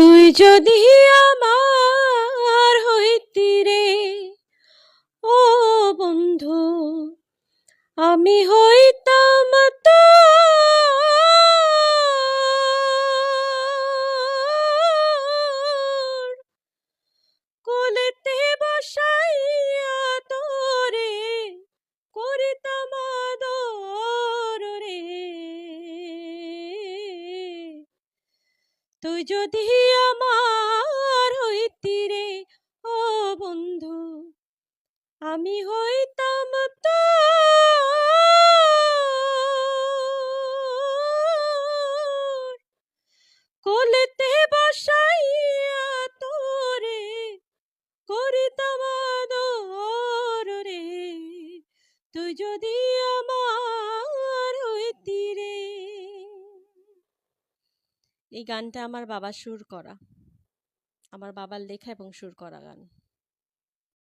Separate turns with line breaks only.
তুই যদি আমার হইতি রে ও বন্ধু, আমি হইতাম তোর কোলেতে বসাইয়া তোরে করিতাম আদর রে। তুই যদি আমার হইতি রে ও বন্ধু, আমি হইতাম তোর কোলেতে বসাইয়া তোরে করিতাম আদর রে। তুই যদি আমার হইতি রে। এই গানটা আমার বাবা সুর করা, আমার বাবার লেখা এবং সুর করা গান।